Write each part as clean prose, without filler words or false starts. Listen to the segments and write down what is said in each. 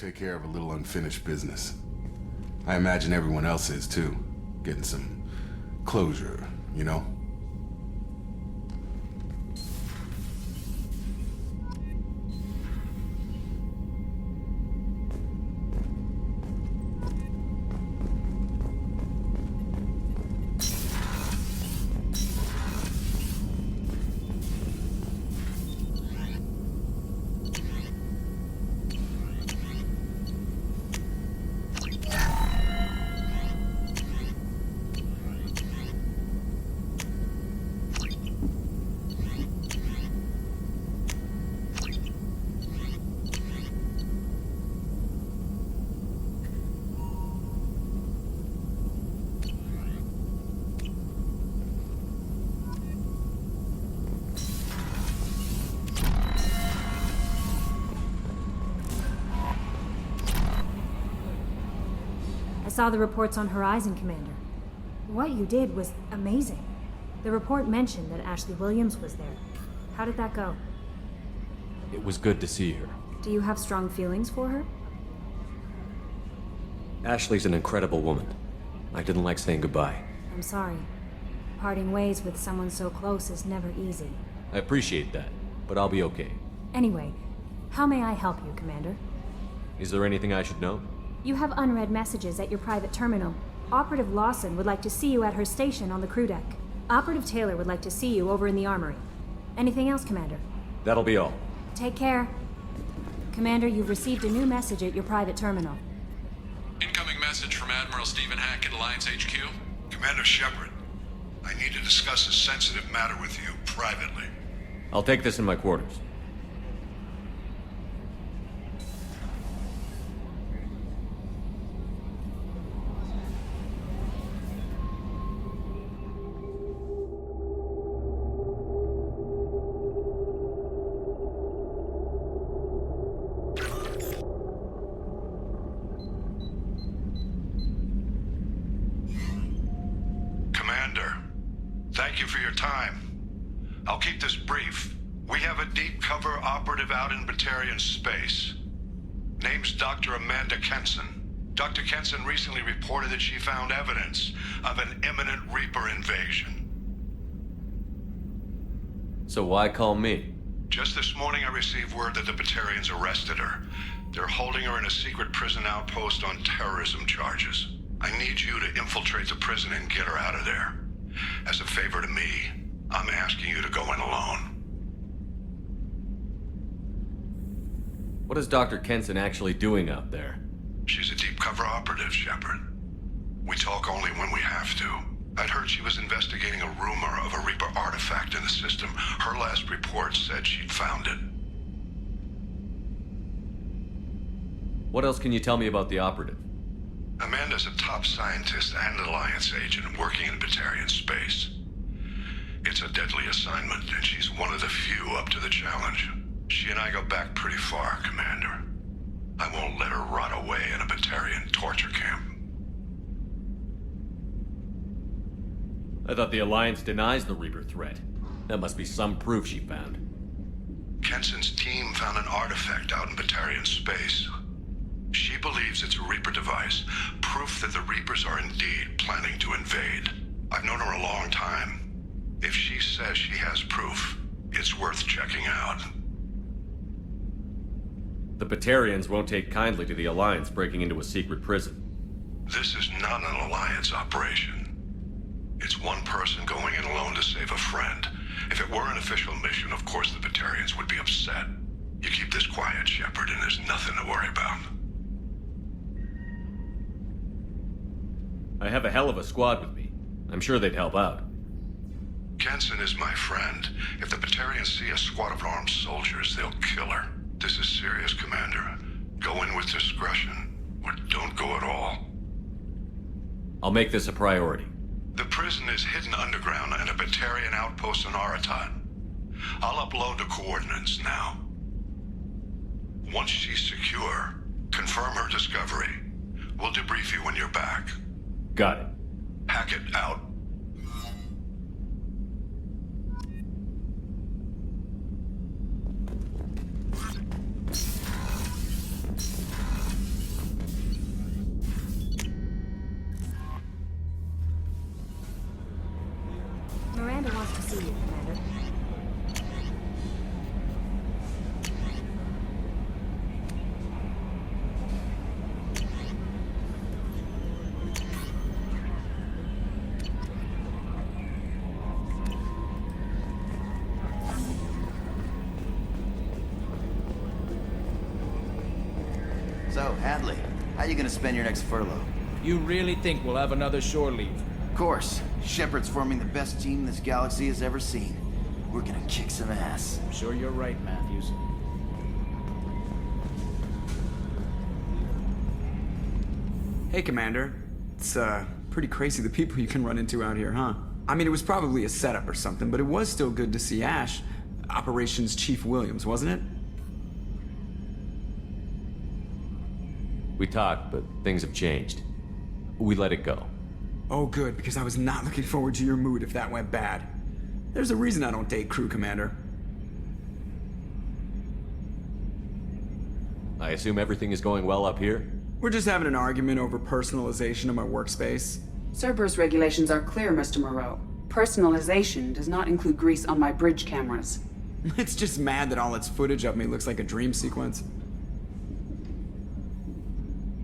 take care of a little unfinished business. I imagine everyone else is too. Getting some closure, you know? I saw the reports on Horizon, Commander. What you did was amazing. The report mentioned that Ashley Williams was there. How did that go? It was good to see her. Do you have strong feelings for her? Ashley's an incredible woman. I didn't like saying goodbye. I'm sorry. Parting ways with someone so close is never easy. I appreciate that, but I'll be okay. Anyway, how may I help you, Commander? Is there anything I should know? You have unread messages at your private terminal. Operative Lawson would like to see you at her station on the crew deck. Operative Taylor would like to see you over in the armory. Anything else, Commander? That'll be all. Take care. Commander, you've received a new message at your private terminal. Incoming message from Admiral Stephen Hackett, Alliance HQ. Commander Shepard, I need to discuss a sensitive matter with you privately. I'll take this in my quarters. Commander, thank you for your time. I'll keep this brief. We have a deep cover operative out in Batarian space. Name's Dr. Amanda Kenson. Dr. Kenson recently reported that she found evidence of an imminent Reaper invasion. So why call me? Just this morning I received word that the Batarians arrested her. They're holding her in a secret prison outpost on terrorism charges. I need you to infiltrate the prison and get her out of there. As a favor to me, I'm asking you to go in alone. What is Dr. Kenson actually doing out there? She's a deep cover operative, Shepard. We talk only when we have to. I'd heard she was investigating a rumor of a Reaper artifact in the system. Her last report said she'd found it. What else can you tell me about the operative? Amanda's a top scientist and Alliance agent working in Batarian space. It's a deadly assignment, and she's one of the few up to the challenge. She and I go back pretty far, Commander. I won't let her rot away in a Batarian torture camp. I thought the Alliance denies the Reaper threat. That must be some proof she found. Kenson's team found an artifact out in Batarian space. She believes it's a Reaper device, proof that the Reapers are indeed planning to invade. I've known her a long time. If she says she has proof, it's worth checking out. The Batarians won't take kindly to the Alliance breaking into a secret prison. This is not an Alliance operation. It's one person going in alone to save a friend. If it were an official mission, of course the Batarians would be upset. You keep this quiet, Shepard, and there's nothing to worry about. I have a hell of a squad with me. I'm sure they'd help out. Kenson is my friend. If the Batarians see a squad of armed soldiers, they'll kill her. This is serious, Commander. Go in with discretion, or don't go at all. I'll make this a priority. The prison is hidden underground in a Batarian outpost in Aratat. I'll upload the coordinates now. Once she's secure, confirm her discovery. We'll debrief you when you're back. Got it. Hackett out. see you, Commander. So, Hadley, how you gonna spend your next furlough? You really think we'll have another shore leave? Of course, Shepard's forming the best team this galaxy has ever seen. We're gonna kick some ass. I'm sure you're right, Matthews. Hey, Commander. It's, pretty crazy the people you can run into out here, huh? I mean, it was probably a setup or something, but it was still good to see Ash. Operations Chief Williams, wasn't it? We talked, but things have changed. We let it go. Oh, good, because I was not looking forward to your mood if that went bad. There's a reason I don't date crew, Commander. I assume everything is going well up here? We're just having an argument over personalization of my workspace. Cerberus regulations are clear, Mr. Moreau. Personalization does not include grease on my bridge cameras. It's just mad that all its footage of me looks like a dream sequence.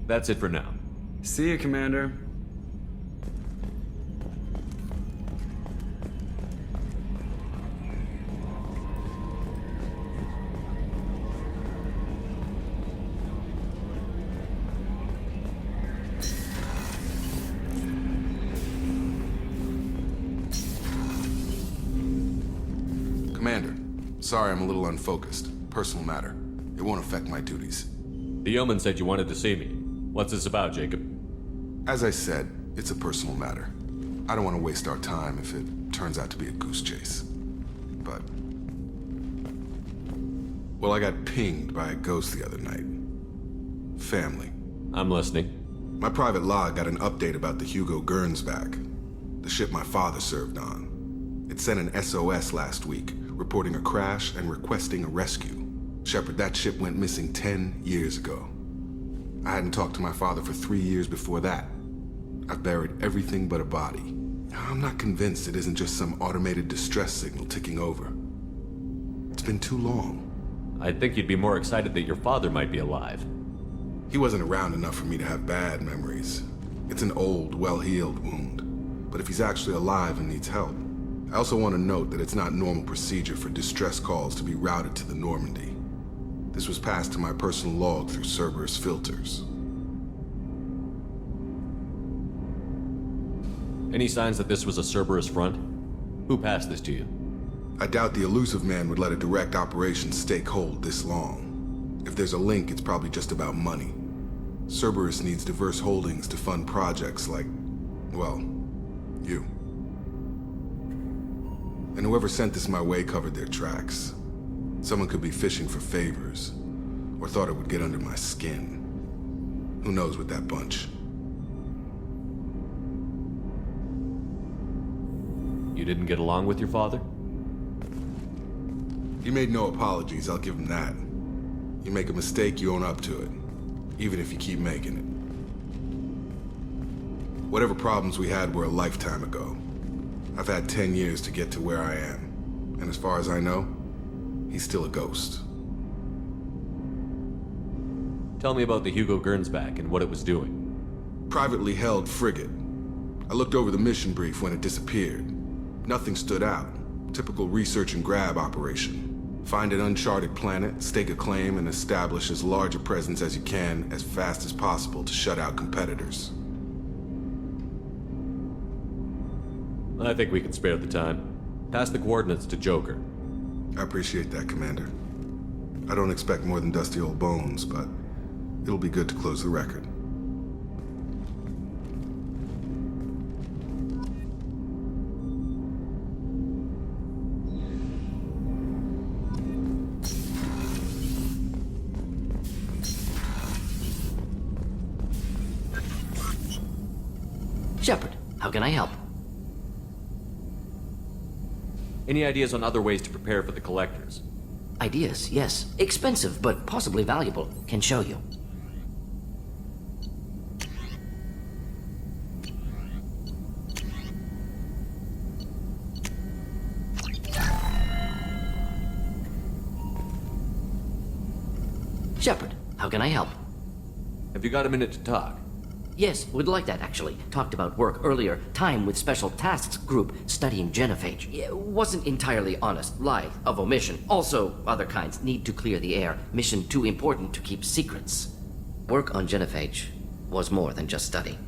That's it for now. See you, Commander. Commander, sorry I'm a little unfocused. Personal matter. It won't affect my duties. The Yeoman said you wanted to see me. What's this about, Jacob? As I said, it's a personal matter. I don't want to waste our time if it turns out to be a goose chase. But... well, I got pinged by a ghost the other night. Family. I'm listening. My private log got an update about the Hugo Gernsback, the ship my father served on. It sent an SOS last week, reporting a crash and requesting a rescue. Shepard, that ship went missing 10 years ago. I hadn't talked to my father for 3 years before that. I've buried everything but a body. I'm not convinced it isn't just some automated distress signal ticking over. It's been too long. I think you'd be more excited that your father might be alive. He wasn't around enough for me to have bad memories. It's an old, well-healed wound. But if he's actually alive and needs help, I also want to note that it's not normal procedure for distress calls to be routed to the Normandy. This was passed to my personal log through Cerberus filters. Any signs that this was a Cerberus front? Who passed this to you? I doubt the elusive man would let a direct operations stake hold this long. If there's a link, it's probably just about money. Cerberus needs diverse holdings to fund projects like, well, you. And whoever sent this my way covered their tracks. Someone could be fishing for favors, or thought it would get under my skin. Who knows with that bunch? You didn't get along with your father? He made no apologies, I'll give him that. You make a mistake, you own up to it, even if you keep making it. Whatever problems we had were a lifetime ago. I've had 10 years to get to where I am, and as far as I know, he's still a ghost. Tell me about the Hugo Gernsback and what it was doing. Privately held frigate. I looked over the mission brief when it disappeared. Nothing stood out. Typical research and grab operation. Find an uncharted planet, stake a claim, and establish as large a presence as you can as fast as possible to shut out competitors. I think we can spare the time. Pass the coordinates to Joker. I appreciate that, Commander. I don't expect more than dusty old bones, but it'll be good to close the record. Shepard, how can I help? Any ideas on other ways to prepare for the collectors? Ideas, yes. Expensive, but possibly valuable. Can show you. Shepard, how can I help? Have you got a minute to talk? Yes, would like that actually. Talked about work earlier. Time with Special Tasks Group studying genophage. Yeah, wasn't entirely honest. Lie of omission. Also, other kinds. Need to clear the air. Mission too important to keep secrets. Work on genophage was more than just study.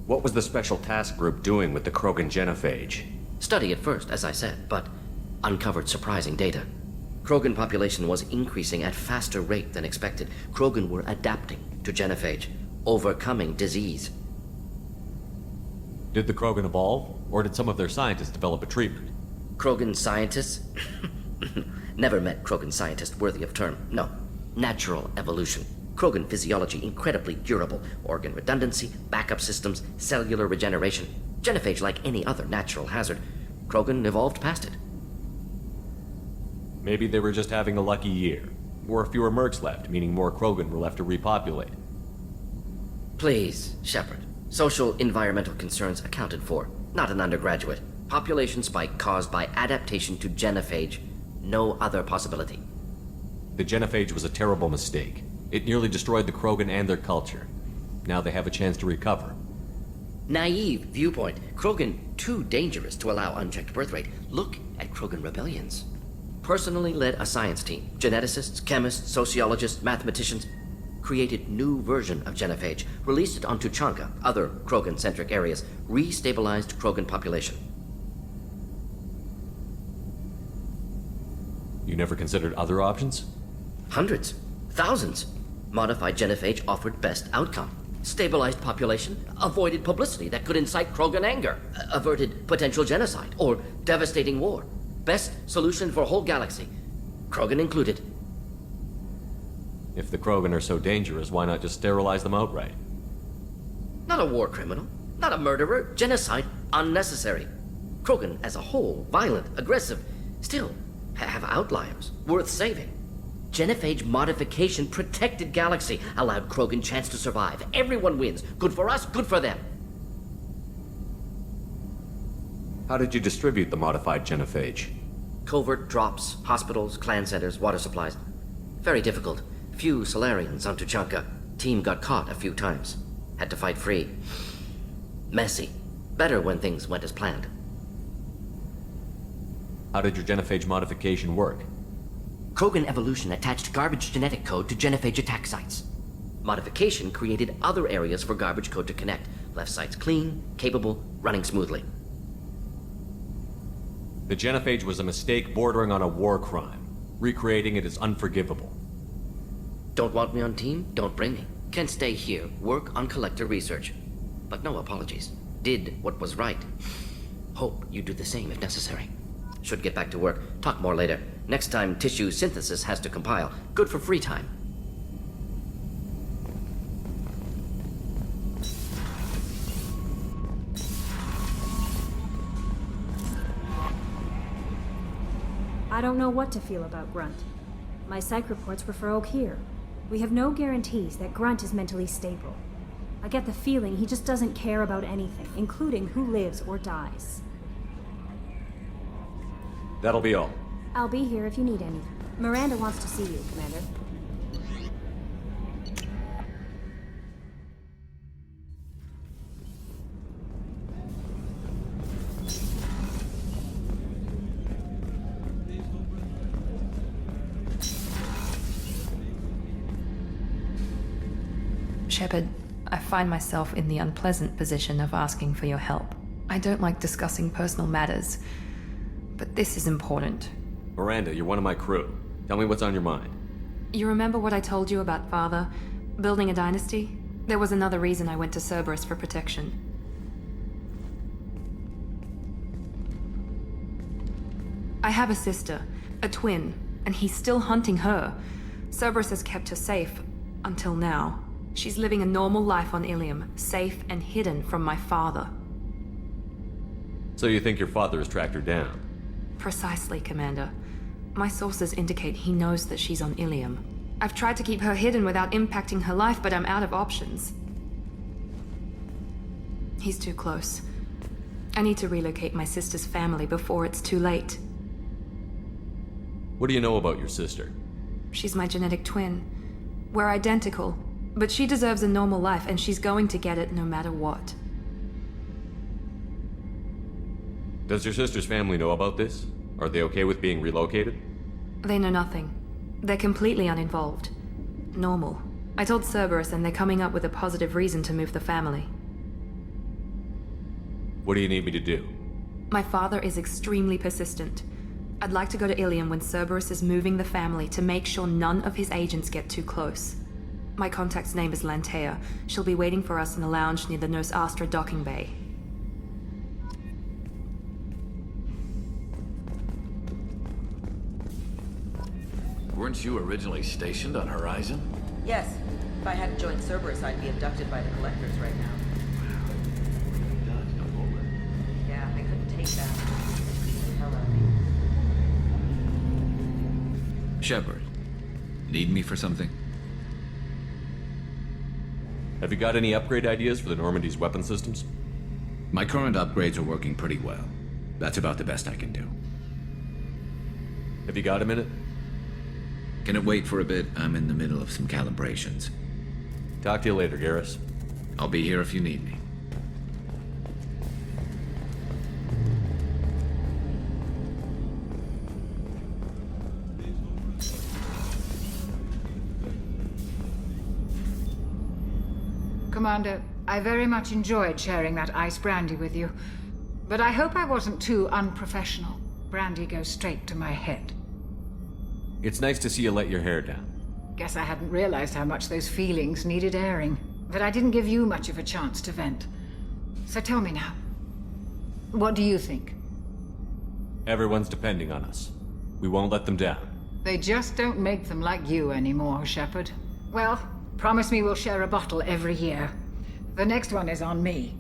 What was the Special Task Group doing with the Krogan genophage? Study at first, as I said, but uncovered surprising data. Krogan population was increasing at faster rate than expected. Krogan were adapting to genophage, overcoming disease. Did the Krogan evolve, or did some of their scientists develop a treatment? Krogan scientists? Never met Krogan scientist worthy of term. No. Natural evolution. Krogan physiology incredibly durable. Organ redundancy, backup systems, cellular regeneration. Genophage like any other natural hazard. Krogan evolved past it. Maybe they were just having a lucky year. Or fewer mercs left, meaning more Krogan were left to repopulate. Please, Shepard. Social environmental concerns accounted for. Not an undergraduate. Population spike caused by adaptation to genophage. No other possibility. The genophage was a terrible mistake. It nearly destroyed the Krogan and their culture. Now they have a chance to recover. Naive viewpoint. Krogan too dangerous to allow unchecked birth rate. Look at Krogan rebellions. Personally led a science team. Geneticists, chemists, sociologists, mathematicians. Created new version of genophage. Released it on Tuchanka, other Krogan-centric areas. Restabilized Krogan population. You never considered other options? Hundreds. Thousands. Modified genophage offered best outcome. Stabilized population, avoided publicity that could incite Krogan anger, averted potential genocide, or devastating war. Best solution for whole galaxy. Krogan included. If the Krogan are so dangerous, why not just sterilize them outright? Not a war criminal, not a murderer. Genocide, unnecessary. Krogan as a whole, violent, aggressive, still have outliers, worth saving. Genophage modification protected galaxy, allowed Krogan chance to survive. Everyone wins. Good for us, good for them. How did you distribute the modified genophage? Covert drops, hospitals, clan centers, water supplies. Very difficult. Few Solarians on Tuchanka. Team got caught a few times. Had to fight free. Messy. Better when things went as planned. How did your genophage modification work? Krogan evolution attached garbage genetic code to genophage attack sites. Modification created other areas for garbage code to connect. Left sites clean, capable, running smoothly. The genophage was a mistake bordering on a war crime. Recreating it is unforgivable. Don't want me on team? Don't bring me. Can stay here, work on collector research. But no apologies. Did what was right. Hope you do the same if necessary. Should get back to work. Talk more later. Next time, tissue synthesis has to compile. Good for free time. I don't know what to feel about Grunt. My psych reports refer Oak here. We have no guarantees that Grunt is mentally stable. I get the feeling he just doesn't care about anything, including who lives or dies. That'll be all. I'll be here if you need anything. Miranda wants to see you, Commander. Shepard, I find myself in the unpleasant position of asking for your help. I don't like discussing personal matters, but this is important. Miranda, you're one of my crew. Tell me what's on your mind. You remember what I told you about Father? Building a dynasty? There was another reason I went to Cerberus for protection. I have a sister, a twin, and he's still hunting her. Cerberus has kept her safe, until now. She's living a normal life on Ilium, safe and hidden from my father. So you think your father has tracked her down? Precisely, Commander. My sources indicate he knows that she's on Ilium. I've tried to keep her hidden without impacting her life, but I'm out of options. He's too close. I need to relocate my sister's family before it's too late. What do you know about your sister? She's my genetic twin. We're identical, but she deserves a normal life and she's going to get it no matter what. Does your sister's family know about this? Are they okay with being relocated? They know nothing. They're completely uninvolved. Normal. I told Cerberus and they're coming up with a positive reason to move the family. What do you need me to do? My father is extremely persistent. I'd like to go to Ilium when Cerberus is moving the family to make sure none of his agents get too close. My contact's name is Lantea. She'll be waiting for us in the lounge near the Nos Astra docking bay. Weren't you originally stationed on Horizon? Yes. If I hadn't joined Cerberus, I'd be abducted by the Collectors right now. Yeah, I couldn't take that. The hell out of me. Shepard, need me for something? Have you got any upgrade ideas for the Normandy's weapon systems? My current upgrades are working pretty well. That's about the best I can do. Have you got a minute? Can it wait for a bit? I'm in the middle of some calibrations. Talk to you later, Garrus. I'll be here if you need me. Commander, I very much enjoyed sharing that ice brandy with you. But I hope I wasn't too unprofessional. Brandy goes straight to my head. It's nice to see you let your hair down. Guess I hadn't realized how much those feelings needed airing. But I didn't give you much of a chance to vent. So tell me now. What do you think? Everyone's depending on us. We won't let them down. They just don't make them like you anymore, Shepard. Well, promise me we'll share a bottle every year. The next one is on me.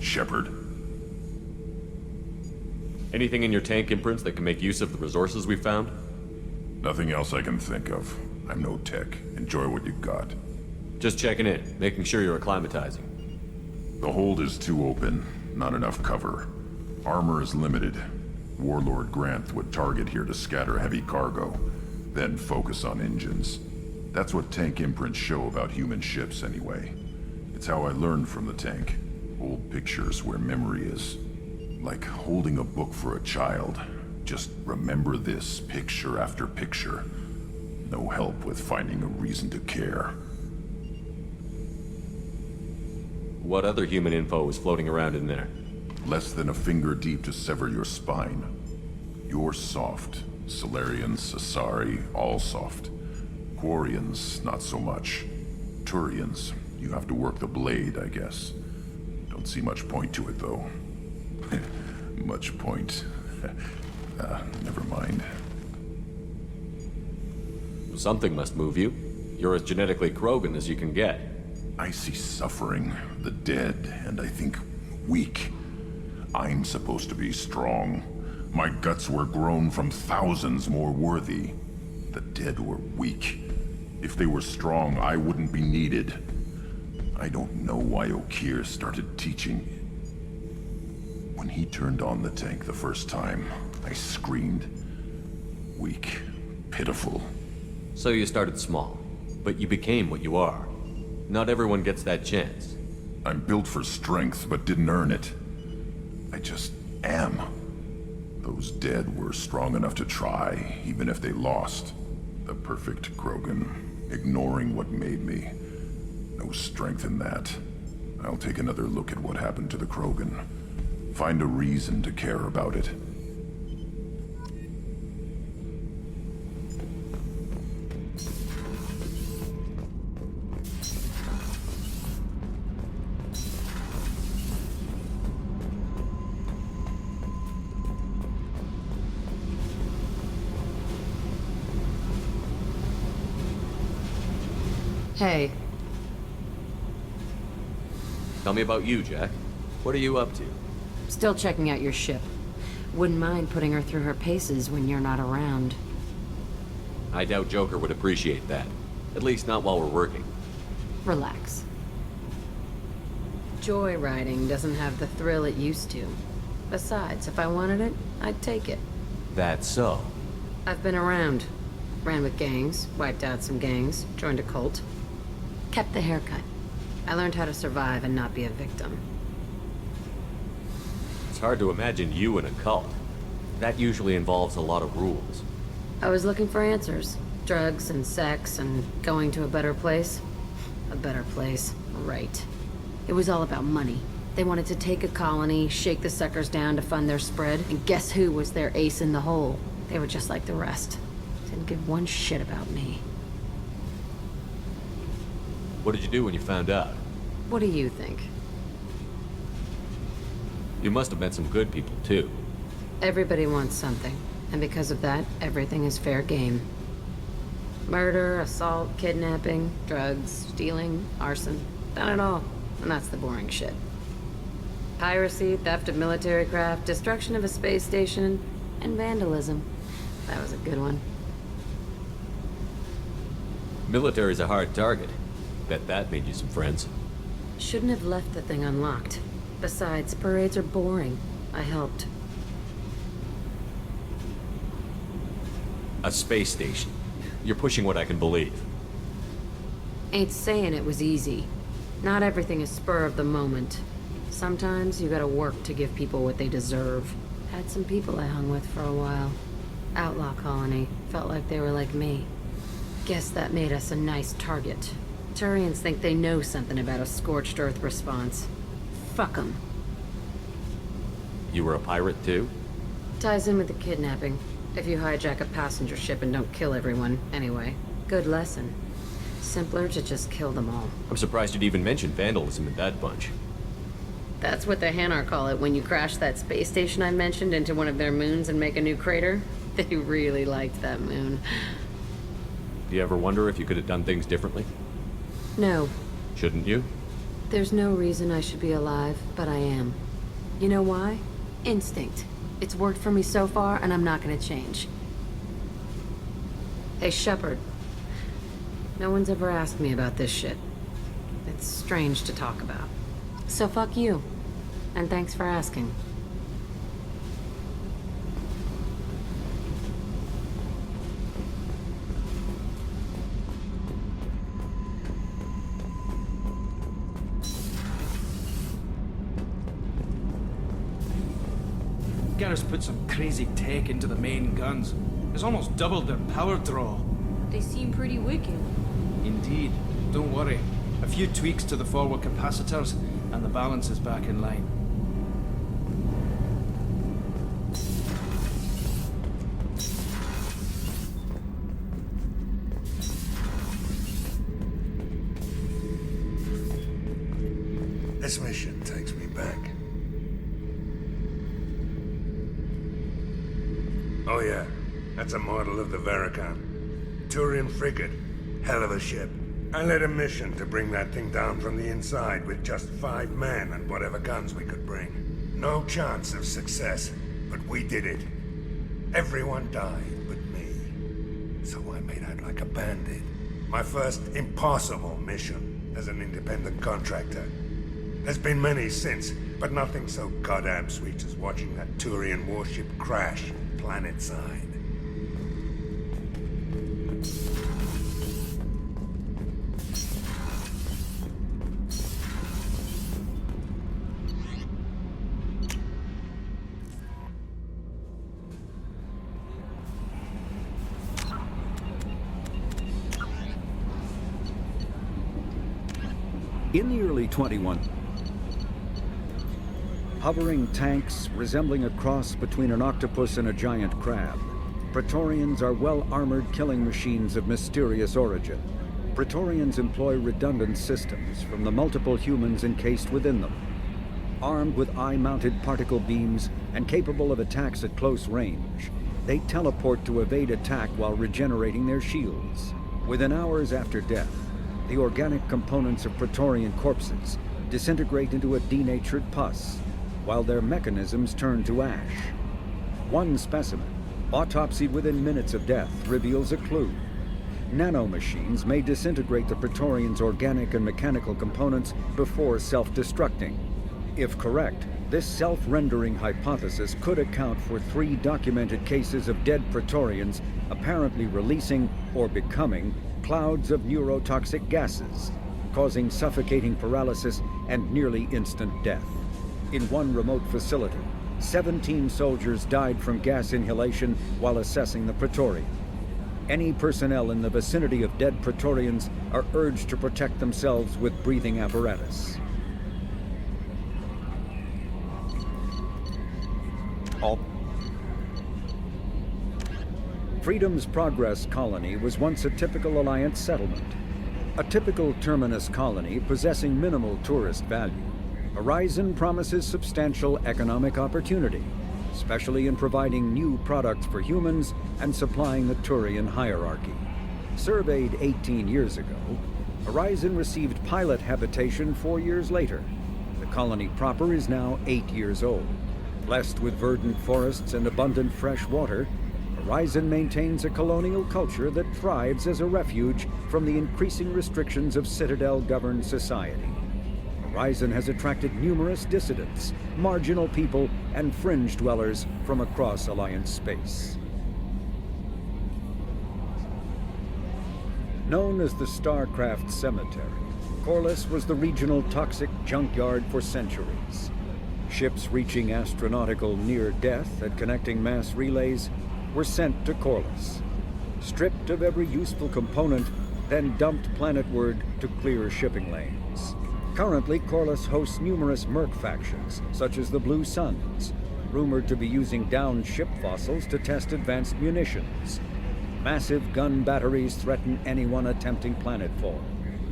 Shepard. Anything in your tank imprints that can make use of the resources we found? Nothing else I can think of. I'm no tech. Enjoy what you got. Just checking in, making sure you're acclimatizing. The hold is too open. Not enough cover. Armor is limited. Warlord Granth would target here to scatter heavy cargo, then focus on engines. That's what tank imprints show about human ships, anyway. It's how I learned from the tank. Old pictures where memory is. Like holding a book for a child. Just remember this, picture after picture. No help with finding a reason to care. What other human info is floating around in there? Less than a finger deep to sever your spine. You're soft. Solarians, Asari, all soft. Quarians, not so much. Turians, you have to work the blade, I guess. Don't see much point to it, though. Much point. Never mind. Something must move you. You're as genetically Krogan as you can get. I see suffering, the dead, and I think weak. I'm supposed to be strong. My guts were grown from thousands more worthy. The dead were weak. If they were strong, I wouldn't be needed. I don't know why Okeer started teaching. When he turned on the tank the first time, I screamed. Weak, pitiful. So you started small, but you became what you are. Not everyone gets that chance. I'm built for strength, but didn't earn it. I just am. Those dead were strong enough to try, even if they lost. The perfect Krogan, ignoring what made me. No strength in that. I'll take another look at what happened to the Krogan. Find a reason to care about it. Hey. Tell me about you, Jack. What are you up to? Still checking out your ship. Wouldn't mind putting her through her paces when you're not around. I doubt Joker would appreciate that. At least not while we're working. Relax. Joyriding doesn't have the thrill it used to. Besides, if I wanted it, I'd take it. That's so. I've been around. Ran with gangs, wiped out some gangs, joined a cult. Kept the haircut. I learned how to survive and not be a victim. It's hard to imagine you in a cult. That usually involves a lot of rules. I was looking for answers. Drugs and sex and going to a better place. A better place, right. It was all about money. They wanted to take a colony, shake the suckers down to fund their spread, and guess who was their ace in the hole? They were just like the rest. Didn't give one shit about me. What did you do when you found out? What do you think? You must have met some good people, too. Everybody wants something, and because of that, everything is fair game. Murder, assault, kidnapping, drugs, stealing, arson. Done it all. And that's the boring shit. Piracy, theft of military craft, destruction of a space station, and vandalism. That was a good one. Military's a hard target. Bet that made you some friends. Shouldn't have left the thing unlocked. Besides, parades are boring. I helped. A space station. You're pushing what I can believe. Ain't saying it was easy. Not everything is spur of the moment. Sometimes you gotta work to give people what they deserve. Had some people I hung with for a while. Outlaw colony. Felt like they were like me. Guess that made us a nice target. Turians think they know something about a scorched earth response. Fuck 'em. You were a pirate, too? Ties in with the kidnapping. If you hijack a passenger ship and don't kill everyone, anyway. Good lesson. Simpler to just kill them all. I'm surprised you'd even mention vandalism in that bunch. That's what the Hanar call it when you crash that space station I mentioned into one of their moons and make a new crater. They really liked that moon. Do you ever wonder if you could have done things differently? No. Shouldn't you? There's no reason I should be alive, but I am. You know why? Instinct. It's worked for me so far, and I'm not gonna change. Hey, Shepard. No one's ever asked me about this shit. It's strange to talk about. So fuck you. And thanks for asking. Garrus put some crazy tech into the main guns. It's almost doubled their power draw. They seem pretty wicked. Indeed. Don't worry. A few tweaks to the forward capacitors, and the balance is back in line. This mission takes me back. Oh yeah, that's a model of the Veracon. Turian frigate. Hell of a ship. I led a mission to bring that thing down from the inside with just 5 men and whatever guns we could bring. No chance of success, but we did it. Everyone died but me. So I made out like a bandit. My first impossible mission as an independent contractor. There's been many since, but nothing so goddamn sweet as watching that Turian warship crash planet-side. In the early 21, hovering tanks resembling a cross between an octopus and a giant crab, Praetorians are well-armored killing machines of mysterious origin. Praetorians employ redundant systems from the multiple humans encased within them. Armed with eye-mounted particle beams and capable of attacks at close range, they teleport to evade attack while regenerating their shields. Within hours after death, the organic components of Praetorian corpses disintegrate into a denatured pus, while their mechanisms turn to ash. One specimen, autopsied within minutes of death, reveals a clue. Nanomachines may disintegrate the Praetorians' organic and mechanical components before self-destructing. If correct, this self-rendering hypothesis could account for 3 documented cases of dead Praetorians apparently releasing or becoming clouds of neurotoxic gases, causing suffocating paralysis and nearly instant death. In one remote facility, 17 soldiers died from gas inhalation while assessing the Praetorian. Any personnel in the vicinity of dead Praetorians are urged to protect themselves with breathing apparatus. Freedom's Progress colony was once a typical Alliance settlement. A typical terminus colony possessing minimal tourist value, Horizon promises substantial economic opportunity, especially in providing new products for humans and supplying the Turian hierarchy. Surveyed 18 years ago, Horizon received pilot habitation 4 years later. The colony proper is now 8 years old. Blessed with verdant forests and abundant fresh water, Horizon maintains a colonial culture that thrives as a refuge from the increasing restrictions of Citadel-governed society. Horizon has attracted numerous dissidents, marginal people, and fringe dwellers from across Alliance space. Known as the Starcraft Cemetery, Corliss was the regional toxic junkyard for centuries. Ships reaching astronautical near-death at connecting mass relays were sent to Corliss, stripped of every useful component, then dumped planetward to clear shipping lanes. Currently, Corliss hosts numerous merc factions, such as the Blue Suns, rumored to be using downed ship fossils to test advanced munitions. Massive gun batteries threaten anyone attempting planetfall,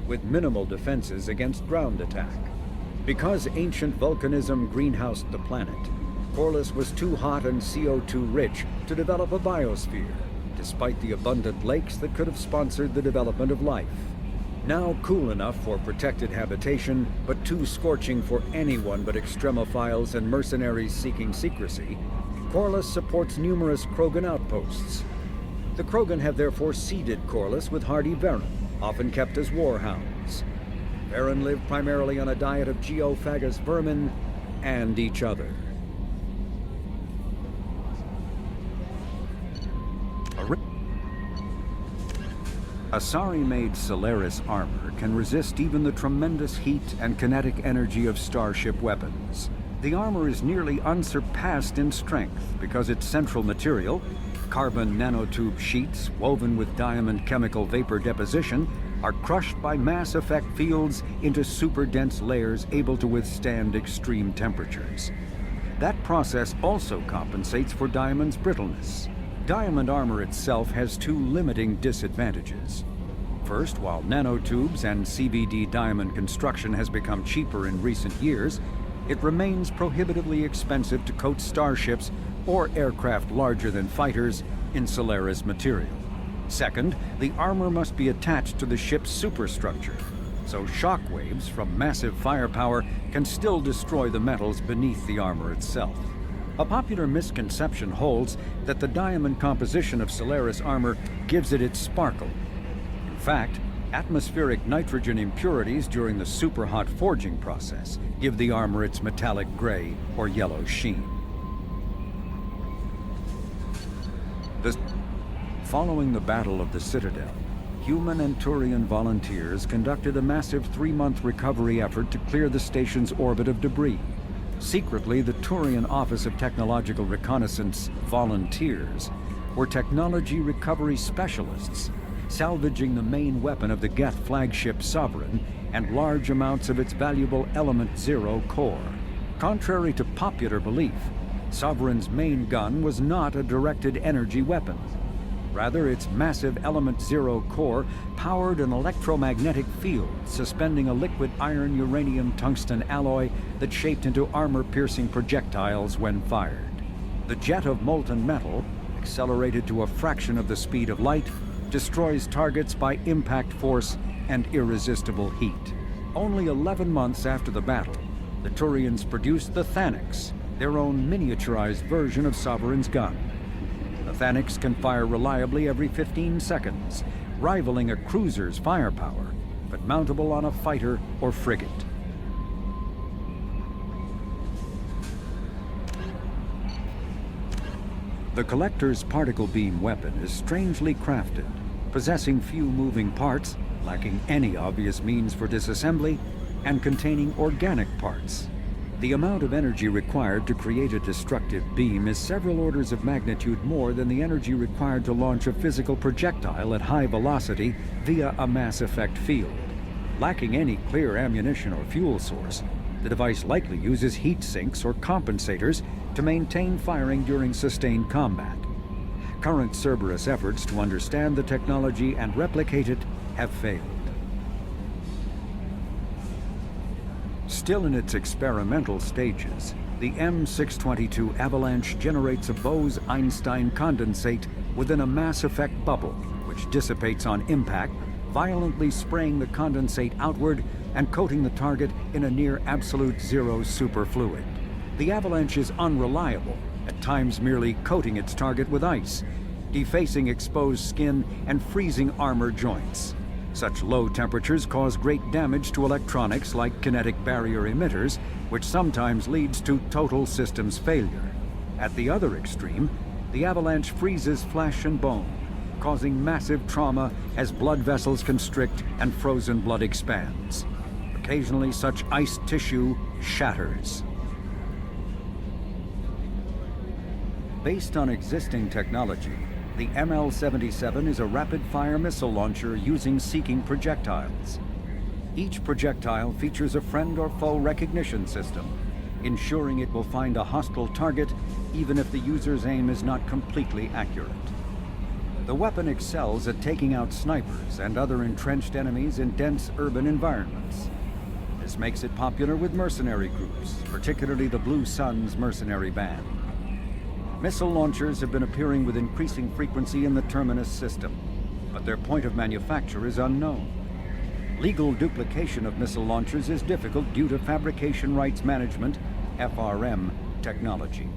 with minimal defenses against ground attack. Because ancient volcanism greenhoused the planet, Corliss was too hot and CO2 rich to develop a biosphere, despite the abundant lakes that could have sponsored the development of life. Now cool enough for protected habitation, but too scorching for anyone but extremophiles and mercenaries seeking secrecy, Corliss supports numerous Krogan outposts. The Krogan have therefore seeded Corliss with hardy Varen, often kept as warhounds. Varen live primarily on a diet of geophagous vermin and each other. Asari-made Solaris armor can resist even the tremendous heat and kinetic energy of starship weapons. The armor is nearly unsurpassed in strength because its central material, carbon nanotube sheets woven with diamond chemical vapor deposition, are crushed by mass effect fields into super dense layers able to withstand extreme temperatures. That process also compensates for diamond's brittleness. Diamond armor itself has 2 limiting disadvantages. First, while nanotubes and CVD diamond construction has become cheaper in recent years, it remains prohibitively expensive to coat starships or aircraft larger than fighters in Solaris material. Second, the armor must be attached to the ship's superstructure, so shockwaves from massive firepower can still destroy the metals beneath the armor itself. A popular misconception holds that the diamond composition of Solaris armor gives it its sparkle. In fact, atmospheric nitrogen impurities during the superhot forging process give the armor its metallic gray or yellow sheen. Following the Battle of the Citadel, human and Turian volunteers conducted a massive 3-month recovery effort to clear the station's orbit of debris. Secretly, the Turian Office of Technological Reconnaissance volunteers were technology recovery specialists, salvaging the main weapon of the Geth flagship Sovereign and large amounts of its valuable Element Zero core. Contrary to popular belief, Sovereign's main gun was not a directed energy weapon. Rather, its massive Element Zero core powered an electromagnetic field suspending a liquid iron uranium tungsten alloy that shaped into armor-piercing projectiles when fired. The jet of molten metal, accelerated to a fraction of the speed of light, destroys targets by impact force and irresistible heat. Only 11 months after the battle, the Turians produced the Thanix, their own miniaturized version of Sovereign's gun. The Thanix can fire reliably every 15 seconds, rivaling a cruiser's firepower, but mountable on a fighter or frigate. The Collector's particle beam weapon is strangely crafted, possessing few moving parts, lacking any obvious means for disassembly, and containing organic parts. The amount of energy required to create a destructive beam is several orders of magnitude more than the energy required to launch a physical projectile at high velocity via a mass effect field. Lacking any clear ammunition or fuel source, the device likely uses heat sinks or compensators to maintain firing during sustained combat. Current Cerberus efforts to understand the technology and replicate it have failed. Still in its experimental stages, the M622 Avalanche generates a Bose-Einstein condensate within a mass effect bubble, which dissipates on impact, violently spraying the condensate outward and coating the target in a near absolute zero superfluid. The Avalanche is unreliable, at times merely coating its target with ice, defacing exposed skin and freezing armor joints. Such low temperatures cause great damage to electronics like kinetic barrier emitters, which sometimes leads to total systems failure. At the other extreme, the Avalanche freezes flesh and bone, causing massive trauma as blood vessels constrict and frozen blood expands. Occasionally, such iced tissue shatters. Based on existing technology, the ML-77 is a rapid-fire missile launcher using seeking projectiles. Each projectile features a friend or foe recognition system, ensuring it will find a hostile target even if the user's aim is not completely accurate. The weapon excels at taking out snipers and other entrenched enemies in dense urban environments. This makes it popular with mercenary groups, particularly the Blue Suns mercenary band. Missile launchers have been appearing with increasing frequency in the Terminus system, but their point of manufacture is unknown. Legal duplication of missile launchers is difficult due to fabrication rights management, FRM, technology.